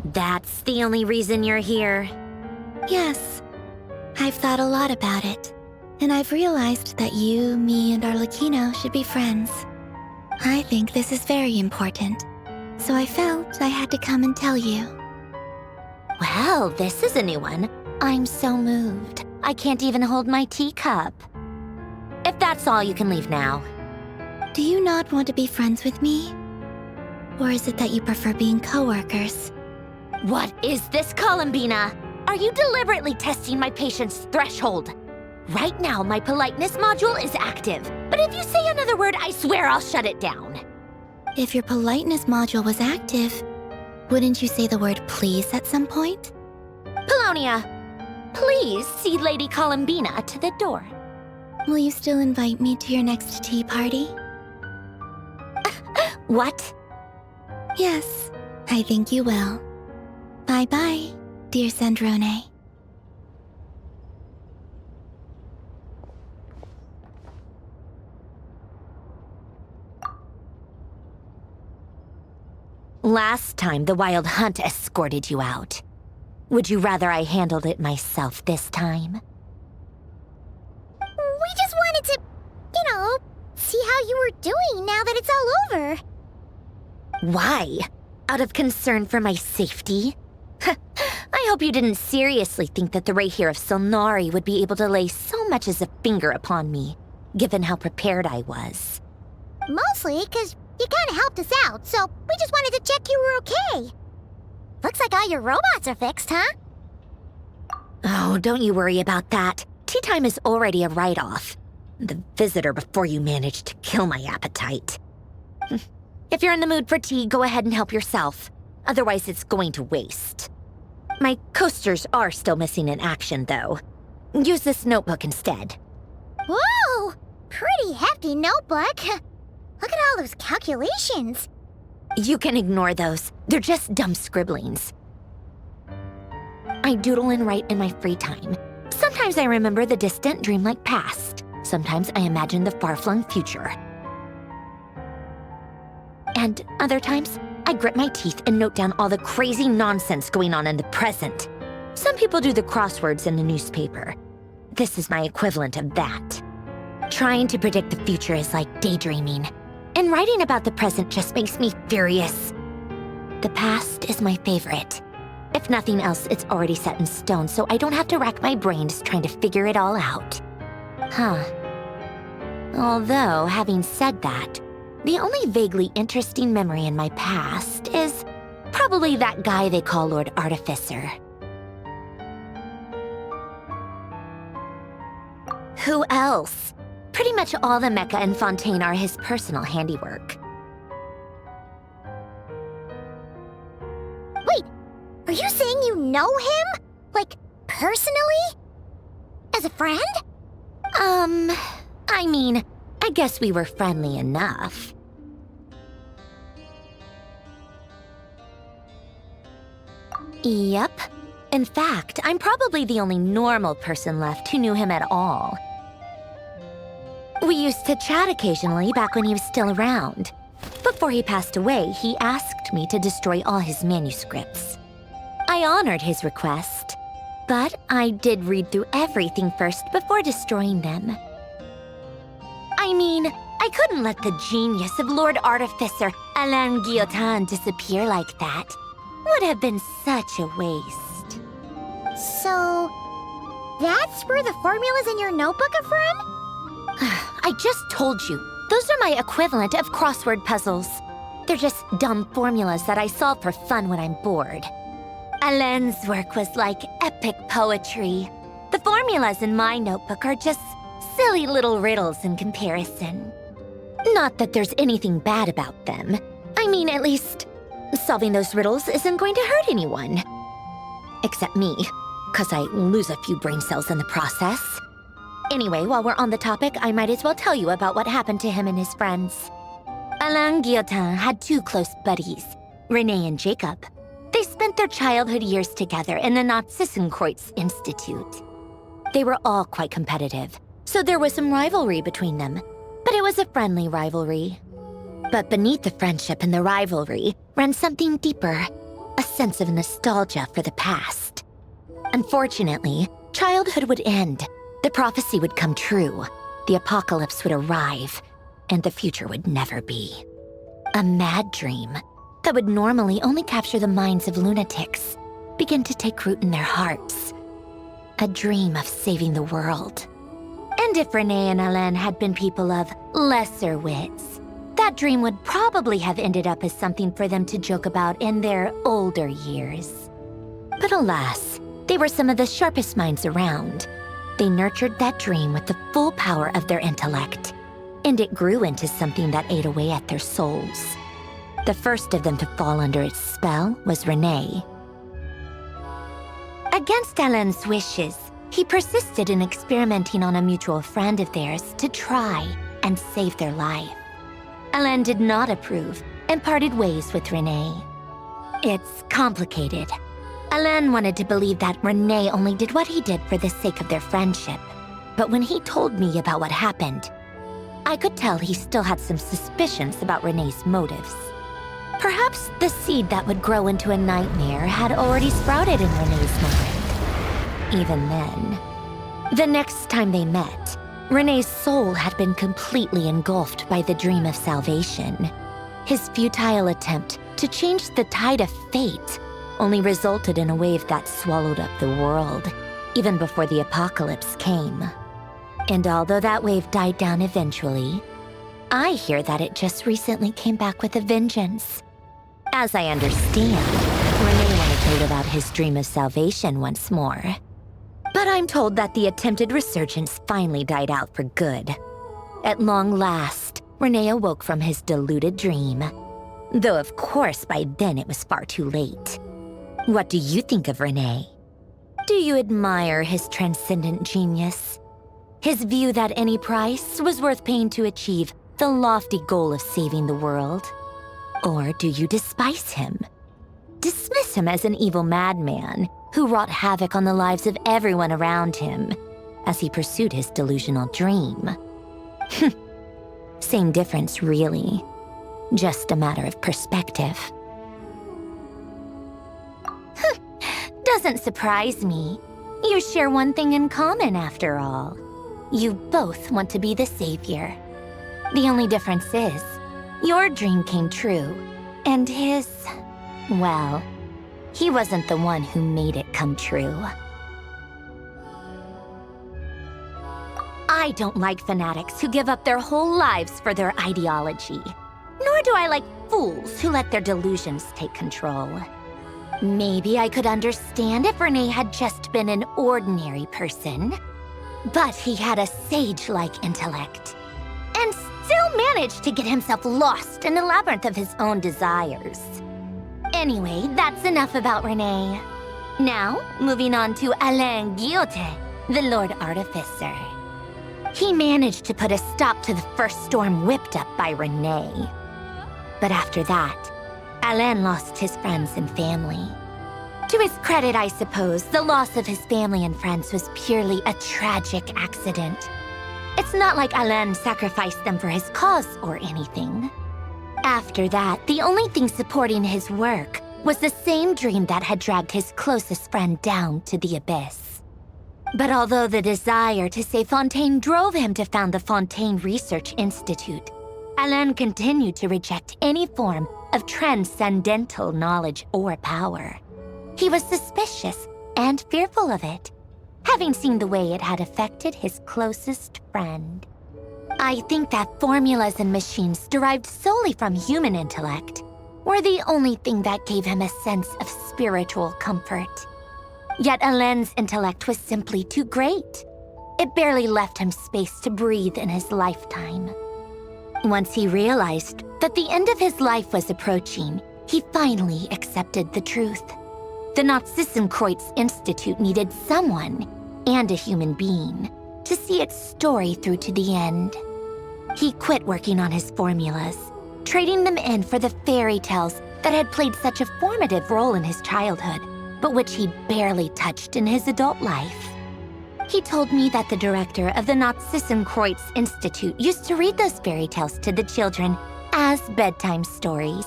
That's the only reason you're here? Yes. I've thought a lot about it, and I've realized that you, me, and Arlecchino should be friends. I think this is very important, so I felt I had to come and tell you. Well, this is a new one. I'm so moved. I can't even hold my teacup. If that's all, you can leave now. Do you not want to be friends with me? Or is it that you prefer being co-workers? What is this, Columbina? Are you deliberately testing my patience threshold? Right now, my politeness module is active, but if you say another word, I swear I'll shut it down. If your politeness module was active, wouldn't you say the word please at some point? Polonia, please see Lady Columbina to the door. Will you still invite me to your next tea party? What? Yes, I think you will. Bye-bye, dear Sandrone. Last time, the Wild Hunt escorted you out. Would you rather I handled it myself this time? We just wanted to, see how you were doing now that it's all over. Why? Out of concern for my safety? I hope you didn't seriously think that the Rayhir of Silnari would be able to lay so much as a finger upon me, given how prepared I was. Mostly because you kind of helped us out, so we just wanted to check you were okay. Looks like all your robots are fixed, huh? Oh, don't you worry about that. Tea time is already a write-off. The visitor before you managed to kill my appetite. If you're in the mood for tea, go ahead and help yourself. Otherwise, it's going to waste. My coasters are still missing in action, though. Use this notebook instead. Whoa! Pretty hefty notebook. Look at all those calculations. You can ignore those. They're just dumb scribblings. I doodle and write in my free time. Sometimes I remember the distant, dreamlike past. Sometimes I imagine the far-flung future. And other times, I grit my teeth and note down all the crazy nonsense going on in the present. Some people do the crosswords in the newspaper. This is my equivalent of that. Trying to predict the future is like daydreaming, and writing about the present just makes me furious. The past is my favorite. If nothing else, it's already set in stone, so I don't have to rack my brains trying to figure it all out. Huh. Although, having said that, the only vaguely interesting memory in my past is probably that guy they call Lord Artificer. Who else? Pretty much all the mecha and Fontaine are his personal handiwork. Wait, are you saying you know him? Like, personally? As a friend? I mean, I guess we were friendly enough. Yep. In fact, I'm probably the only normal person left who knew him at all. We used to chat occasionally back when he was still around. Before he passed away, he asked me to destroy all his manuscripts. I honored his request, but I did read through everything first before destroying them. I mean, I couldn't let the genius of Lord Artificer Alain Guillotin disappear like that. Would have been such a waste. So, that's where the formulas in your notebook are from? I just told you. Those are my equivalent of crossword puzzles. They're just dumb formulas that I solve for fun when I'm bored. Alain's work was like epic poetry. The formulas in my notebook are just silly little riddles in comparison. Not that there's anything bad about them. I mean, at least, solving those riddles isn't going to hurt anyone. Except me, 'cause I lose a few brain cells in the process. Anyway, while we're on the topic, I might as well tell you about what happened to him and his friends. Alain Guillotin had two close buddies, Renee and Jacob. They spent their childhood years together in the Narzissenkreuz Institute. They were all quite competitive, so there was some rivalry between them, but it was a friendly rivalry. But beneath the friendship and the rivalry ran something deeper, a sense of nostalgia for the past. Unfortunately, childhood would end, the prophecy would come true, the apocalypse would arrive, and the future would never be. A mad dream that would normally only capture the minds of lunatics began to take root in their hearts. A dream of saving the world. And if Renee and Alain had been people of lesser wits, that dream would probably have ended up as something for them to joke about in their older years. But alas, they were some of the sharpest minds around. They nurtured that dream with the full power of their intellect, and it grew into something that ate away at their souls. The first of them to fall under its spell was Renee. Against Alain's wishes, he persisted in experimenting on a mutual friend of theirs to try and save their life. Alain did not approve and parted ways with Renee. It's complicated. Alain wanted to believe that Renee only did what he did for the sake of their friendship. But when he told me about what happened, I could tell he still had some suspicions about Renee's motives. Perhaps the seed that would grow into a nightmare had already sprouted in Renee's mind. Even then, the next time they met, Renee's soul had been completely engulfed by the dream of salvation. His futile attempt to change the tide of fate only resulted in a wave that swallowed up the world, even before the apocalypse came. And although that wave died down eventually, I hear that it just recently came back with a vengeance. As I understand, Renee wanted to live out his dream of salvation once more. But I'm told that the attempted resurgence finally died out for good. At long last, Renee awoke from his deluded dream. Though of course by then it was far too late. What do you think of Renee? Do you admire his transcendent genius? His view that any price was worth paying to achieve the lofty goal of saving the world? Or do you despise him? Dismiss him as an evil madman who wrought havoc on the lives of everyone around him as he pursued his delusional dream? Same difference, really. Just a matter of perspective. Doesn't surprise me. You share one thing in common, after all. You both want to be the savior. The only difference is, your dream came true, and his, well, he wasn't the one who made it come true. I don't like fanatics who give up their whole lives for their ideology. Nor do I like fools who let their delusions take control. Maybe I could understand if Renee had just been an ordinary person. But he had a sage-like intellect, and still managed to get himself lost in a labyrinth of his own desires. Anyway, that's enough about Renee. Now, moving on to Alain Guillotin, the Lord Artificer. He managed to put a stop to the first storm whipped up by Renee. But after that, Alain lost his friends and family. To his credit, I suppose, the loss of his family and friends was purely a tragic accident. It's not like Alain sacrificed them for his cause or anything. After that, the only thing supporting his work was the same dream that had dragged his closest friend down to the abyss. But although the desire to save Fontaine drove him to found the Fontaine Research Institute, Alain continued to reject any form of transcendental knowledge or power. He was suspicious and fearful of it, having seen the way it had affected his closest friend. I think that formulas and machines derived solely from human intellect were the only thing that gave him a sense of spiritual comfort. Yet Alain's intellect was simply too great. It barely left him space to breathe in his lifetime. Once he realized that the end of his life was approaching, he finally accepted the truth. The Nazissenkreuz Institute needed someone, and a human being, to see its story through to the end. He quit working on his formulas, trading them in for the fairy tales that had played such a formative role in his childhood, but which he barely touched in his adult life. He told me that the director of the Nazissenkreuz Institute used to read those fairy tales to the children as bedtime stories.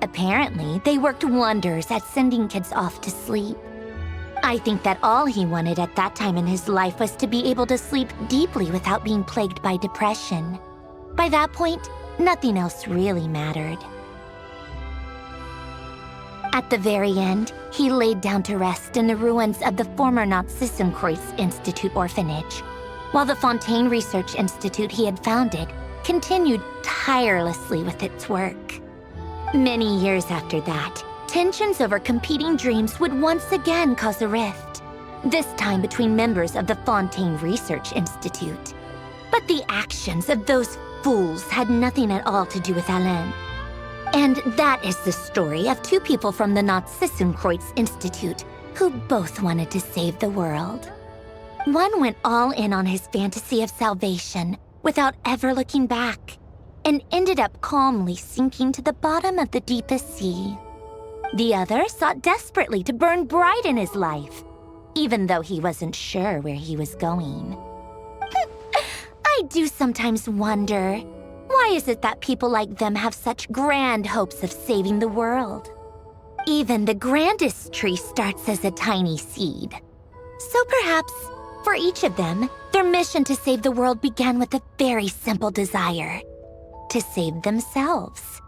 Apparently, they worked wonders at sending kids off to sleep. I think that all he wanted at that time in his life was to be able to sleep deeply without being plagued by depression. By that point, nothing else really mattered. At the very end, he laid down to rest in the ruins of the former Nazissenkreuz Institute orphanage, while the Fontaine Research Institute he had founded continued tirelessly with its work. Many years after that, tensions over competing dreams would once again cause a rift, this time between members of the Fontaine Research Institute. But the actions of those fools had nothing at all to do with Alain. And that is the story of two people from the Nazissenkreuz Institute who both wanted to save the world. One went all in on his fantasy of salvation without ever looking back, and ended up calmly sinking to the bottom of the deepest sea. The other sought desperately to burn bright in his life, even though he wasn't sure where he was going. I do sometimes wonder, why is it that people like them have such grand hopes of saving the world? Even the grandest tree starts as a tiny seed. So perhaps, for each of them, their mission to save the world began with a very simple desire: to save themselves.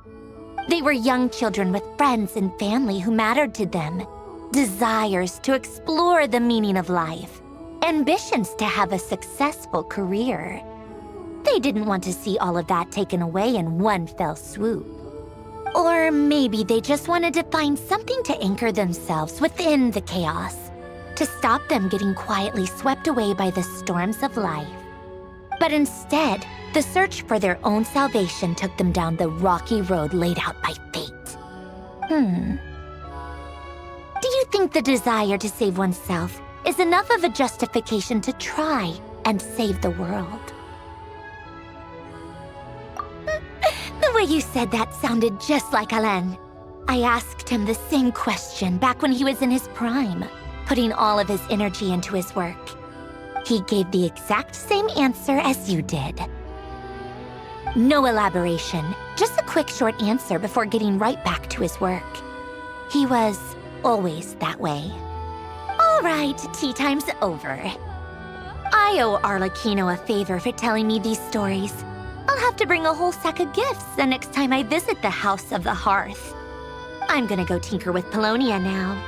They were young children with friends and family who mattered to them, desires to explore the meaning of life, ambitions to have a successful career. They didn't want to see all of that taken away in one fell swoop. Or maybe they just wanted to find something to anchor themselves within the chaos, to stop them getting quietly swept away by the storms of life. But instead, the search for their own salvation took them down the rocky road laid out by fate. Do you think the desire to save oneself is enough of a justification to try and save the world? The way you said that sounded just like Alain. I asked him the same question back when he was in his prime, putting all of his energy into his work. He gave the exact same answer as you did. No elaboration, just a quick short answer before getting right back to his work. He was always that way. All right, tea time's over. I owe Arlecchino a favor for telling me these stories. I'll have to bring a whole sack of gifts the next time I visit the House of the Hearth. I'm gonna go tinker with Polonia now.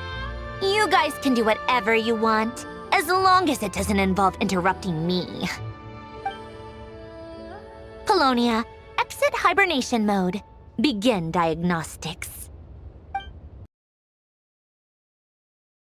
You guys can do whatever you want, as long as it doesn't involve interrupting me. Polonia, exit hibernation mode. Begin diagnostics.